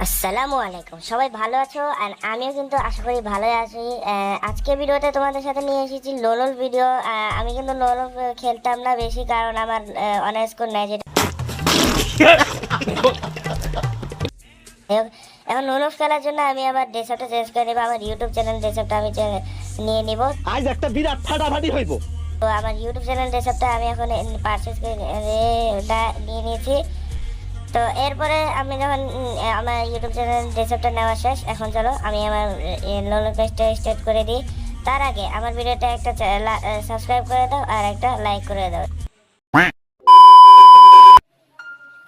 আসসালামু আলাইকুম, সবাই ভালো আছো? আর আমিও কিন্তু আশা করি ভালোই আছি। আজকে ভিডিওতে তোমাদের সাথে নিয়ে এসেছি লোলল ভিডিও। আমি কিন্তু লোলল খেলতাম না বেশি, কারণ আমার অনেক স্কোর নেয় যেটা। এখন লোলল খেলার জন্য আমি আমার ডেস্কটপটা চেঞ্জ করে নেবো। আমার ইউটিউব চ্যানেল ডেস্কটপটা আমি নিয়ে নিব। আজ একটা বিরাট ফাটাফাটি হইব। তো আমার ইউটিউব চ্যানেল ডেস্কটপটা আমি এখন পারচেজ করে নিয়ে নিয়েছি। তো এরপরে আমি যখন আমার ইউটিউব চ্যানেল ডেস্কটপটা নেওয়া শেষ, এখন চলো আমি আমার লোলো পেজটা স্টার্ট করে দিই। তার আগে আমার ভিডিওটা একটা সাবস্ক্রাইব করে দাও আর একটা লাইক করে দাও।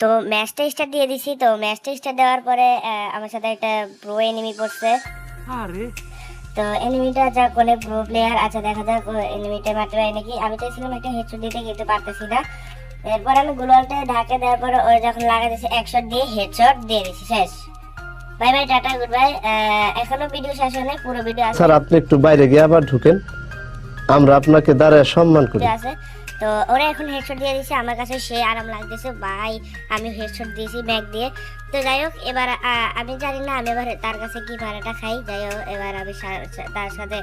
তো ম্যাচটা স্টার্ট দিয়ে দিছি। তো ম্যাচটা স্টার্ট দেওয়ার পরে আমার সাথে একটা প্রো এনিমি পড়ছে। তো এনিমিটা যা কোনে প্রো প্লেয়ার, আচ্ছা দেখা যাক এনিমিটা মারতে পারে নাকি। আমি চাইছিলাম একটা হেডশট দিতে, কিন্তু পারতেছি না। এরপর আমি গ্লোয়ালটা ঢাকে দেওয়ার পরে ওই যখন লাগা দিয়েছে একশট দিয়ে হেডশট দিয়ে দিছি, শেষ। Bye bye, tata, good bye. এখনো ভিডিও শেষ হয়নি, পুরো ভিডিও আছে। স্যার আপনি একটু বাইরে গিয়ে আবার ঢুকেন, আমরা আপনাকে দাঁড়ায় সম্মান করি। আছে তো ওরা এখন হেডশট দিয়ে দিছে, আমার কাছে সে আরাম লাগতেছে ভাই। আমি হেডশট দিয়েছি ব্যাক দিয়ে। তো যাই হোক, এবার আমি জানি না আমি এবার তার কাছে কি ভাড়াটা খাই। যাই হোক, এবার আমি তার সাথে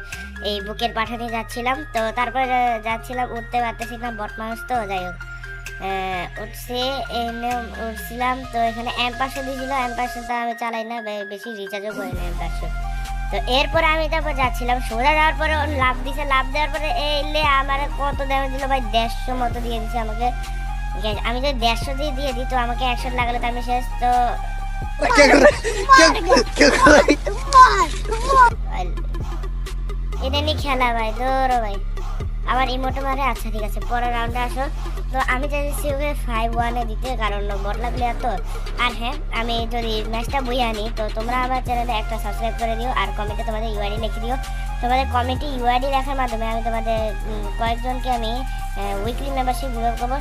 এই বুকের পাঠাতে যাচ্ছিলাম। তো তারপরে যাচ্ছিলাম, উঠতে পারতেছিলাম, বট মানুষ তো। যাই হোক, উঠছে এনে উঠছিলাম। তো এখানে M500 দিয়েছিল। M500 তো আমি চালাই না, বেশি রিচার্জও করি না M500। তো এরপরে আমি তারপর যাচ্ছিলাম, সোজা যাওয়ার পরে ও লাভ দিছে। লাভ দেওয়ার পরে এলে আমার কত ড্যামেজ দিল ভাই, 150 মতো দিয়ে দিছে আমাকে। আমি যদি 150 দিয়ে দিই, তো আমাকে 100 লাগালে তো আমি শেষ। তো এটা নিয়ে খেলা ভাই, ধরো ভাই আমার ইমোটো মারে। আচ্ছা ঠিক আছে, পরের রাউন্ডে আসো। তো আমি চাইছি ওকে 5-1 দিতে, কারণ বটলা প্লেয়ার তো। আর হ্যাঁ, আমি যদি ম্যাচটা বই আনি, তো তোমরা আমার চ্যানেলে একটা সাবস্ক্রাইব করে দিও আর কমেন্টে তোমাদের ইউআইডি লিখে দিও। তোমাদের কমেন্টে ইউআইডি লেখার মাধ্যমে আমি তোমাদের কয়েকজনকে আমি উইকলি মেম্বারশিপ গ্রো করবো।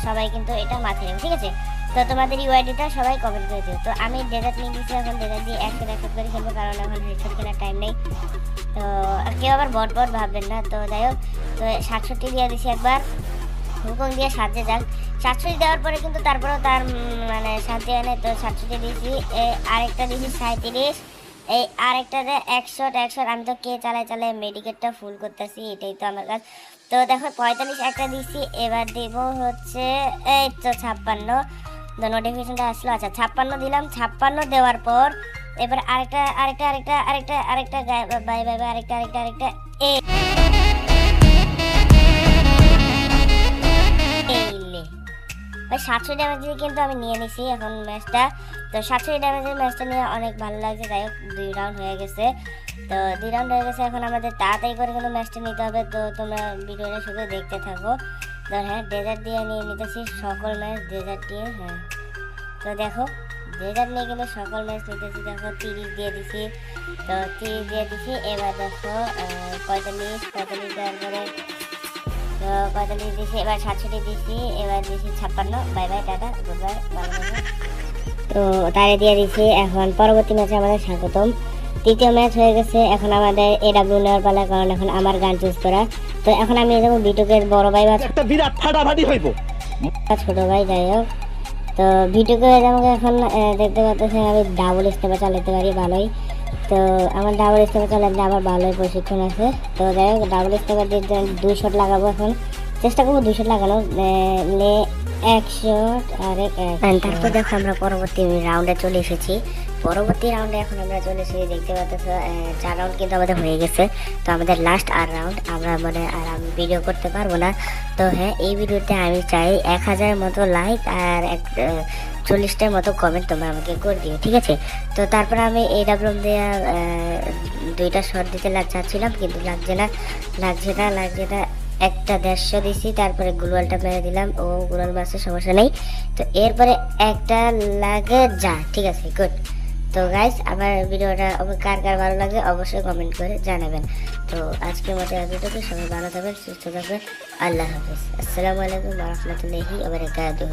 সবাই কিন্তু এটা মাথায় নেবে, ঠিক আছে? তো তোমাদের ইউআইডিটা সবাই কমেন্ট করে দিও। তো আমি ডেজার্ট নিয়ে দিচ্ছি, এখন ডেজার্ট দিয়ে একশো করে খেলবো, কারণ এখন হেডশট খেলার টাইম নেই। তো কেউ আবার বট ভাববেন না। তো যাই হোক, তো 67 দিয়ে দিছি একবার, হুকং দিয়ে 7 যাক। 67 দেওয়ার পরে কিন্তু তারপরেও তার মানে শান্তি হয় না। তো 67 দিয়েছি, আরেকটা দিয়েছি 37, এই আরেকটাতে 100। আমি তো কে চালাই মেডিকেটটা ফুল করতেছি, এটাই তো আমার কাজ। তো দেখো 45 একটা দিয়েছি, এবার দেব হচ্ছে এই তো 56। তো নোটিফিকেশনটা আসলো, আচ্ছা 56 দিলাম। 56 দেওয়ার পর এবার আরেকটা বাই বাই বাই, আরেকটা এই 700 ড্যামেজ দিয়ে কিন্তু আমি নিয়ে নিছি এখন ম্যাচটা। তো 700 ড্যামেজের ম্যাচটা নিয়ে অনেক ভালো লাগছে। যাই হোক, 2 রাউন্ড হয়ে গেছে। তো 2 রাউন্ড হয়ে গেছে, এখন আমাদের তাড়াতাড়ি করে কিন্তু ম্যাচটা নিতে হবে। তো তোমরা ভিডিওটা শুধু দেখতে থাকো। তো হ্যাঁ, ডেজার্ট দিয়ে নিয়ে নিতেছি সকল ম্যাচ, ডেজার্ট দিয়ে। হ্যাঁ, তো দেখো ডেজার্ট নিয়ে কিন্তু সকল ম্যাচ নিতেছি। দেখো 30 দিয়ে দিছি, তো 30 দিয়ে দিছি। এবার দেখো 45 দেওয়ার পরে 45 দিয়েছি, এবার 67 দিয়েছি, এবার দিয়েছি 56। Bye bye, tata, good bye, ভালো থাকো। তো তারে দিয়ে দিয়েছি। এখন পরবর্তী ম্যাচে আমাদের স্বাগতম। তৃতীয় ম্যাচ হয়ে গেছে, এখন আমাদের AW নেওয়ার পালা, কারণ এখন আমার গান চুজ করা। তো এখন আমি যাবো বিটুকের বড় ভাই বা একটা বিরাট ফাটাফাটি হইব। ছোট ভাই। যাই হোক, তো বিটুকে আমাকে এখন দেখতে পাচ্ছেন আমি ডাবল স্টেপে চালাতে পারি ভালোই। তো আমার ডাবল স্টেপে চালাতে আমার ভালোই প্রশিক্ষণ আছে। তো যাই হোক, ডাবল স্টেপে দিয়ে 2 শট লাগাবো। এখন চেষ্টা করবো 2 শট লাগানো, 1 শট আর তারপর দেখো আমরা পরবর্তী রাউন্ডে চলে এসেছি। পরবর্তী রাউন্ডে এখন আমরা চলে এসেছি, দেখতে পাচ্ছ 4 রাউন্ড কিন্তু আমাদের হয়ে গেছে। তো আমাদের লাস্ট আর রাউন্ড, আমরা মানে আর আমি ভিডিও করতে পারবো না। তো হ্যাঁ, এই ভিডিওতে আমি চাই 1000 মতো লাইক আর 40টার মতো কমেন্ট তোমরা আমাকে করে দিও, ঠিক আছে? তো তারপরে আমি AW দিয়ে 2টা শট দিতে চাচ্ছিলাম, কিন্তু লাগছে না। একটা 150 দিছি, তারপরে গ্লোয়ালটা মেরে দিলাম। ও গ্লোয়াল মারছে, সমস্যা নেই। তো এরপরে একটা লাগে যা, ঠিক আছে, গুড। তো গাইস, আমার ভিডিওটা কার ভালো লাগে অবশ্যই কমেন্ট করে জানাবেন। তো আজকের মতো এতটুকু, সবাই ভালো থাকবেন, সুস্থ থাকবেন। আল্লাহ হাফেজ, আসসালামু আলাইকুম ওয়া রাহমাতুল্লাহি ওয়া বারাকাতুহু।